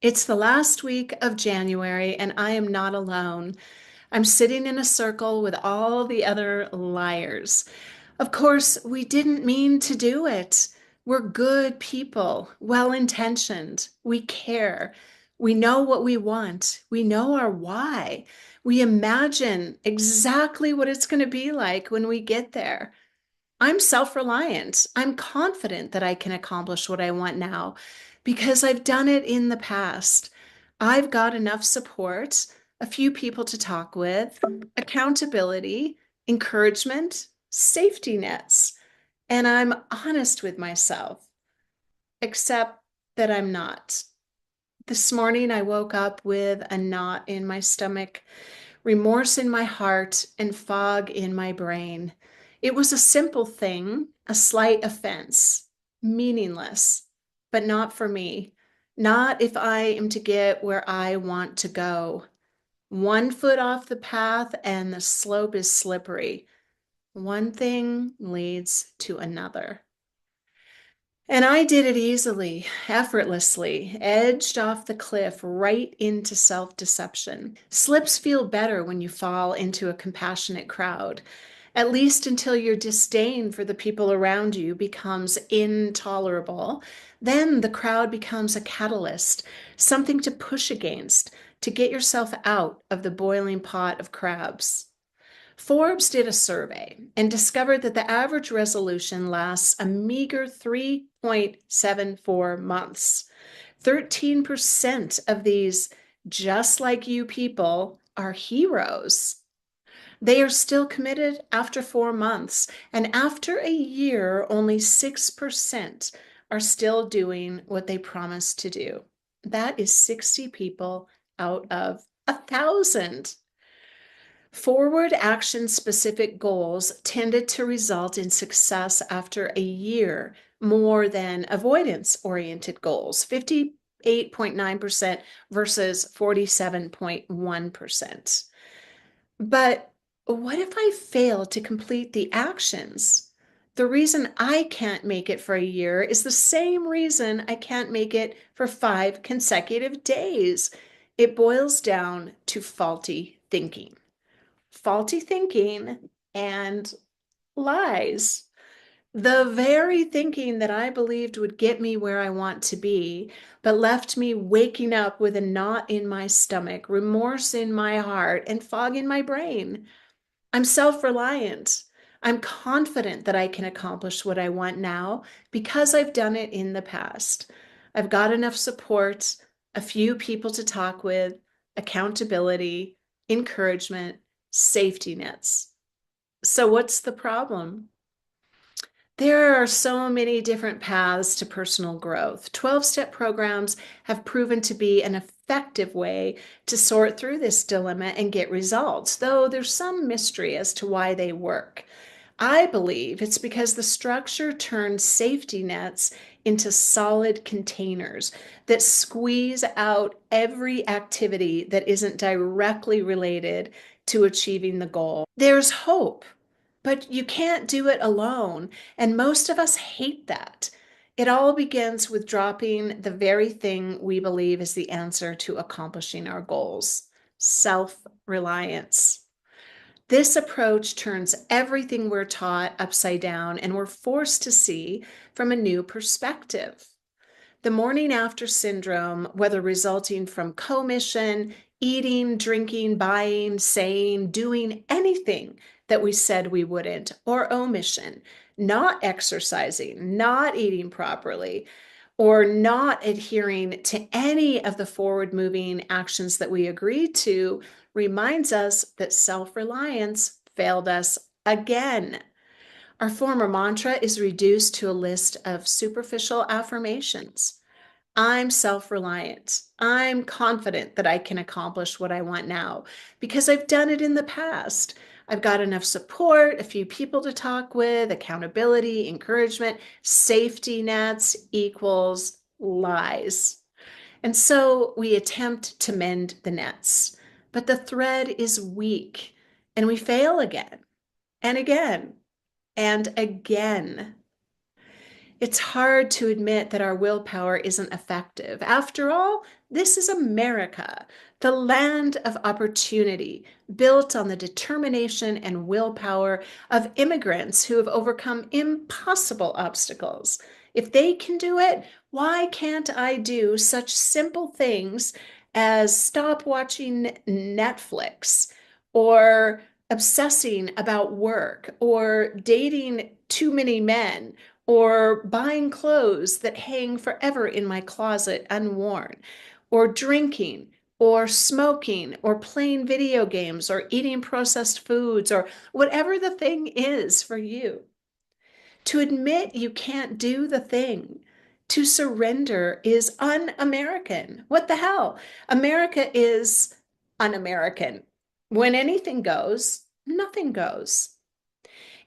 It's the last week of January, and I am not alone. I'm sitting in a circle with all the other liars. Of course, we didn't mean to do it. We're good people, well-intentioned. We care. We know what we want. We know our why. We imagine exactly what it's going to be like when we get there. I'm self-reliant. I'm confident that I can accomplish what I want now because I've done it in the past. I've got enough support, a few people to talk with, accountability, encouragement, safety nets, and I'm honest with myself, except that I'm not. This morning I woke up with a knot in my stomach, remorse in my heart, and fog in my brain. It was a simple thing, a slight offense, meaningless, but not for me. Not if I am to get where I want to go. One foot off the path and the slope is slippery. One thing leads to another. And I did it easily, effortlessly, edged off the cliff right into self-deception. Slips feel better when you fall into a compassionate crowd, at least until your disdain for the people around you becomes intolerable. Then the crowd becomes a catalyst, something to push against, to get yourself out of the boiling pot of crabs. Forbes did a survey and discovered that the average resolution lasts a meager 3.74 months. 13% of these just like you people are heroes. They are still committed after 4 months, and after a year, only 6% are still doing what they promised to do. That is 60 people out of 1,000. Forward action specific goals tended to result in success after a year more than avoidance oriented goals, 58.9% versus 47.1%. But what if I fail to complete the actions? The reason I can't make it for a year is the same reason I can't make it for 5 consecutive days. It boils down to faulty thinking. Faulty thinking and lies. The very thinking that I believed would get me where I want to be, but left me waking up with a knot in my stomach, remorse in my heart, and fog in my brain. I'm self-reliant. I'm confident that I can accomplish what I want now because I've done it in the past. I've got enough support, a few people to talk with, accountability, encouragement, safety nets. So what's the problem? There are so many different paths to personal growth. 12-step programs have proven to be an effective way to sort through this dilemma and get results, though there's some mystery as to why they work. I believe it's because the structure turns safety nets into solid containers that squeeze out every activity that isn't directly related to achieving the goal. There's hope, but you can't do it alone, and most of us hate that. It all begins with dropping the very thing we believe is the answer to accomplishing our goals: self-reliance. This approach turns everything we're taught upside down, and we're forced to see from a new perspective. The morning after syndrome, whether resulting from commission, eating, drinking, buying, saying, doing anything that we said we wouldn't, or omission, not exercising, not eating properly, or not adhering to any of the forward moving actions that we agreed to, reminds us that self-reliance failed us again. Our former mantra is reduced to a list of superficial affirmations. I'm self-reliant. I'm confident that I can accomplish what I want now because I've done it in the past. I've got enough support, a few people to talk with, accountability, encouragement, safety nets equals lies. And so we attempt to mend the nets, but the thread is weak and we fail again and again and again. It's hard to admit that our willpower isn't effective. After all, this is America, the land of opportunity, built on the determination and willpower of immigrants who have overcome impossible obstacles. If they can do it, why can't I do such simple things as stop watching Netflix or obsessing about work or dating too many men or buying clothes that hang forever in my closet unworn, or drinking, or smoking, or playing video games, or eating processed foods, or whatever the thing is for you. To admit you can't do the thing, to surrender is un-American. What the hell? America is un-American. When anything goes, nothing goes.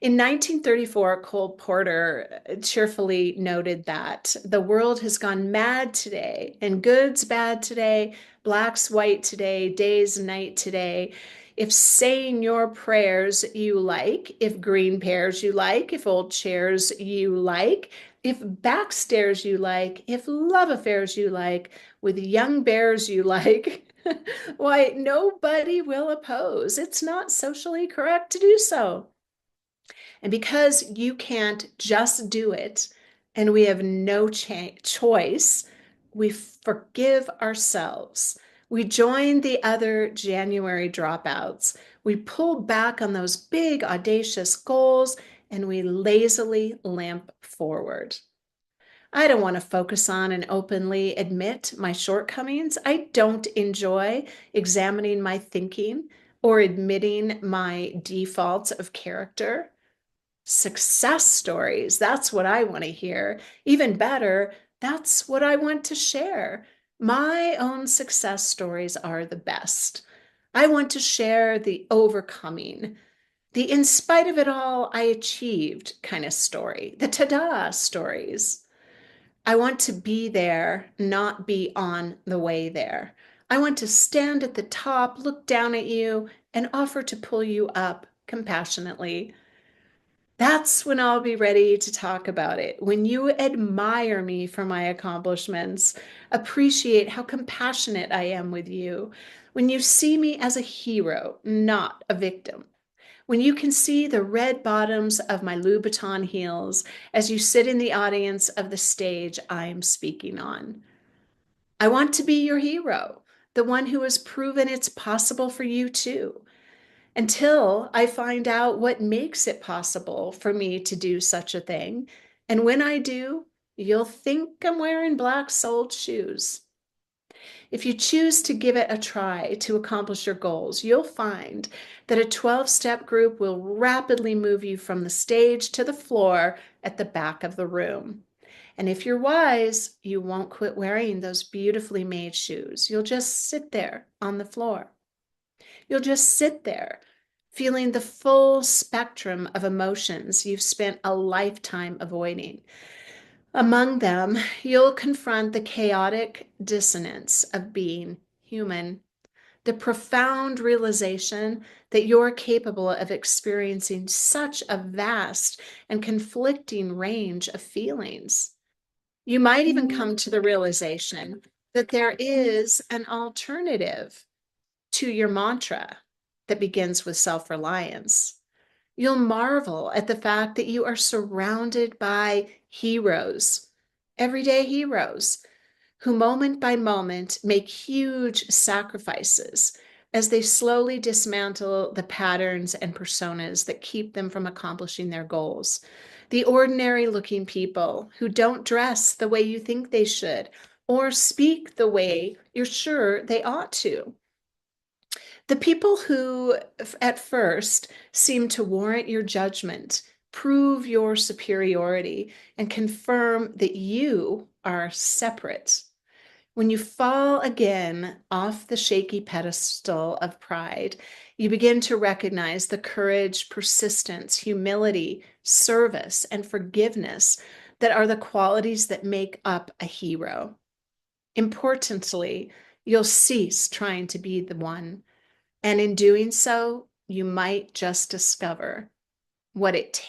In 1934, Cole Porter cheerfully noted that the world has gone mad today, and good's bad today, black's white today, day's night today. If saying your prayers you like, if green pears you like, if old chairs you like, if backstairs you like, if love affairs you like, with young bears you like, why, nobody will oppose. It's not socially correct to do so. And because you can't just do it and we have no choice, we forgive ourselves. We join the other January dropouts. We pull back on those big, audacious goals and we lazily limp forward. I don't want to focus on and openly admit my shortcomings. I don't enjoy examining my thinking or admitting my defaults of character. Success stories. That's what I want to hear. Even better, that's what I want to share. My own success stories are the best. I want to share the overcoming, the in spite of it all, I achieved kind of story, the ta-da stories. I want to be there, not be on the way there. I want to stand at the top, look down at you, and offer to pull you up compassionately. That's when I'll be ready to talk about it. When you admire me for my accomplishments, appreciate how compassionate I am with you. When you see me as a hero, not a victim. When you can see the red bottoms of my Louboutin heels as you sit in the audience of the stage I'm speaking on. I want to be your hero, the one who has proven it's possible for you too, until I find out what makes it possible for me to do such a thing. And when I do, you'll think I'm wearing black soled shoes. If you choose to give it a try to accomplish your goals, you'll find that a 12-step group will rapidly move you from the stage to the floor at the back of the room. And if you're wise, you won't quit wearing those beautifully made shoes. You'll just sit there on the floor. You'll just sit there feeling the full spectrum of emotions you've spent a lifetime avoiding. Among them, you'll confront the chaotic dissonance of being human, the profound realization that you're capable of experiencing such a vast and conflicting range of feelings. You might even come to the realization that there is an alternative to your mantra that begins with self-reliance. You'll marvel at the fact that you are surrounded by heroes, everyday heroes, who moment by moment make huge sacrifices as they slowly dismantle the patterns and personas that keep them from accomplishing their goals. The ordinary looking people who don't dress the way you think they should or speak the way you're sure they ought to. The people who at first seem to warrant your judgment, prove your superiority, and confirm that you are separate. When you fall again off the shaky pedestal of pride, you begin to recognize the courage, persistence, humility, service, and forgiveness that are the qualities that make up a hero. Importantly, you'll cease trying to be the one. And in doing so, you might just discover what it takes